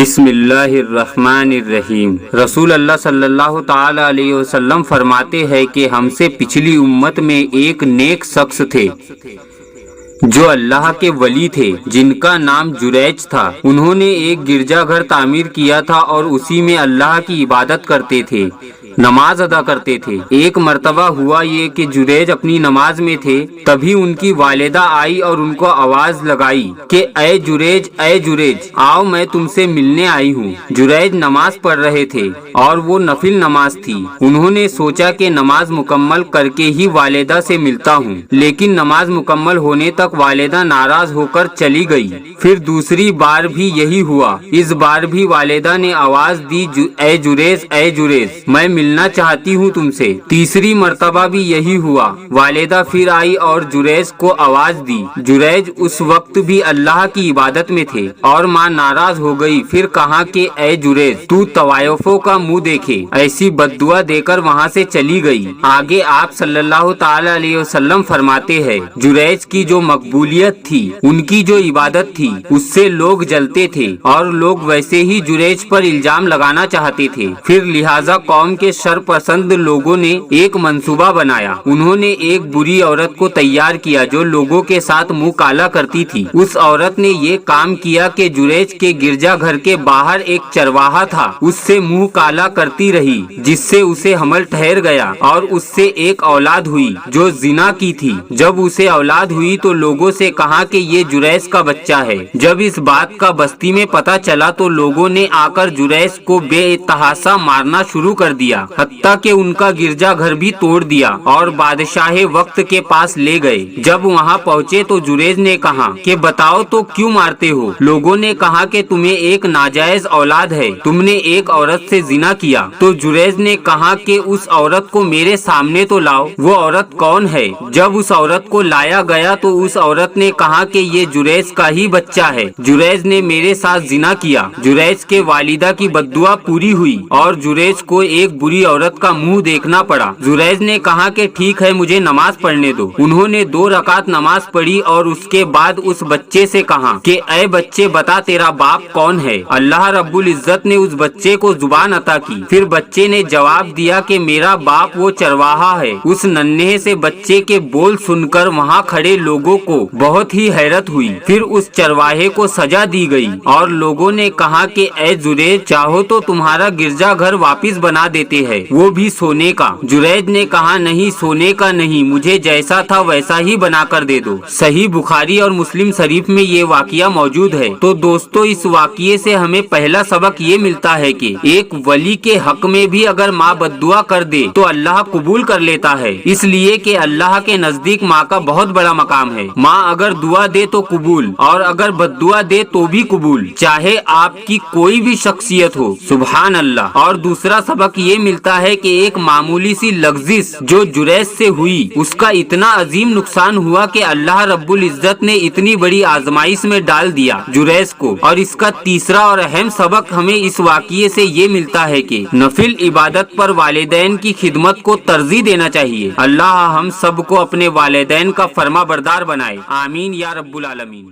بسم اللہ الرحمن الرحیم۔ رسول اللہ صلی اللہ تعالی علیہ وسلم فرماتے ہیں کہ ہم سے پچھلی امت میں ایک نیک شخص تھے جو اللہ کے ولی تھے، جن کا نام جریج تھا۔ انہوں نے ایک گرجا گھر تعمیر کیا تھا اور اسی میں اللہ کی عبادت کرتے تھے، نماز ادا کرتے تھے۔ ایک مرتبہ ہوا یہ کہ جریج اپنی نماز میں تھے، تبھی ان کی والدہ آئی اور ان کو آواز لگائی کہ اے جریج، اے جریج، آؤ میں تم سے ملنے آئی ہوں۔ جریج نماز پڑھ رہے تھے اور وہ نفل نماز تھی۔ انہوں نے سوچا کہ نماز مکمل کر کے ہی والدہ سے ملتا ہوں، لیکن نماز مکمل ہونے تک والدہ ناراض ہو کر چلی گئی۔ پھر دوسری بار بھی یہی ہوا۔ اس بار بھی والدہ نے آواز دی، اے جریج، اے جریج، میں ملنا چاہتی ہوں تم سے۔ تیسری مرتبہ بھی یہی ہوا۔ والدہ پھر آئی اور جریج کو آواز دی۔ جریج اس وقت بھی اللہ کی عبادت میں تھے اور ماں ناراض ہو گئی۔ پھر کہا کہ اے جریج، تو طوائفوں کا منہ دیکھے، ایسی بد دعا دے کر وہاں سے چلی گئی۔ آگے آپ صلی اللہ تعالی علیہ وسلم فرماتے ہیں، جریج کی جو مقبولیت تھی، ان کی جو عبادت تھی، اس سے لوگ جلتے تھے اور لوگ ویسے ہی جریج پر الزام لگانا چاہتے تھے۔ پھر لہٰذا قوم کے شر پسند لوگوں نے ایک منصوبہ بنایا۔ انہوں نے ایک بری عورت کو تیار کیا جو لوگوں کے ساتھ منہ کالا کرتی تھی۔ اس عورت نے یہ کام کیا کہ جریج کے گرجا گھر کے باہر ایک چرواہا تھا، اس سے منہ کالا کرتی رہی، جس سے اسے حمل ٹھہر گیا اور اس سے ایک اولاد ہوئی جو زنا کی تھی۔ جب اسے اولاد ہوئی تو لوگوں سے کہا کہ یہ جریج کا بچہ ہے۔ جب اس بات کا بستی میں پتہ چلا تو لوگوں نے آ کر جریج کو بے تحاشا مارنا شروع کر دیا، حتیٰ کہ ان کا گرجا گھر بھی توڑ دیا اور بادشاہ وقت کے پاس لے گئے۔ جب وہاں پہنچے تو جریج نے کہا کہ بتاؤ تو کیوں مارتے ہو؟ لوگوں نے کہا کہ تمہیں ایک ناجائز اولاد ہے، تم نے ایک عورت سے زنا کیا۔ تو جریج نے کہا کہ اس عورت کو میرے سامنے تو لاؤ، وہ عورت کون ہے؟ جب اس عورت کو لایا گیا تو اس عورت نے کہا کہ یہ جریج کا ہی بچہ ہے، جریج نے میرے ساتھ زنا کیا۔ جریج کے والدہ کی بد دعا پوری ہوئی اور جریج کو ایک بری عورت کا منہ دیکھنا پڑا۔ جریج نے کہا کہ ٹھیک ہے، مجھے نماز پڑھنے دو۔ انہوں نے 2 رکعت نماز پڑھی اور اس کے بعد اس بچے سے کہا کہ اے بچے، بتا تیرا باپ کون ہے؟ اللہ رب العزت نے اس بچے کو زبان عطا کی۔ پھر بچے نے جواب دیا کہ میرا باپ وہ چرواہا ہے۔ اس ننھے سے بچے کے بول سن کر وہاں کھڑے لوگوں کو بہت ہی حیرت ہوئی۔ پھر اس چرواہے کو سزا دی گئی اور لوگوں نے کہا کہ اے جریج، چاہو تو تمہارا گرجا گھر واپس بنا دیتے ہیں، وہ بھی سونے کا۔ جریج نے کہا نہیں، سونے کا نہیں، مجھے جیسا تھا ویسا ہی بنا کر دے دو۔ صحیح بخاری اور مسلم شریف میں یہ واقعہ موجود ہے۔ تو دوستو، اس واقعے سے ہمیں پہلا سبق یہ ملتا ہے کہ ایک ولی کے حق میں بھی اگر ماں بد دعا کر دے تو اللہ قبول کر لیتا ہے، اس لیے کہ اللہ کے نزدیک ماں کا بہت بڑا مقام ہے۔ ماں اگر دعا دے تو قبول، اور اگر بد دعا دے تو بھی قبول، چاہے آپ کی کوئی بھی شخصیت ہو۔ سبحان اللہ۔ اور دوسرا سبق یہ ملتا ہے کہ ایک معمولی سی لغزش جو جریج سے ہوئی، اس کا اتنا عظیم نقصان ہوا کہ اللہ رب العزت نے اتنی بڑی آزمائش میں ڈال دیا جریج کو۔ اور اس کا تیسرا اور اہم سبق ہمیں اس واقعے سے یہ ملتا ہے کہ نفل عبادت پر والدین کی خدمت کو ترجیح دینا چاہیے۔ اللہ ہم سب کو اپنے والدین کا فرما بردار بنائے، آمین یا رب العالمین۔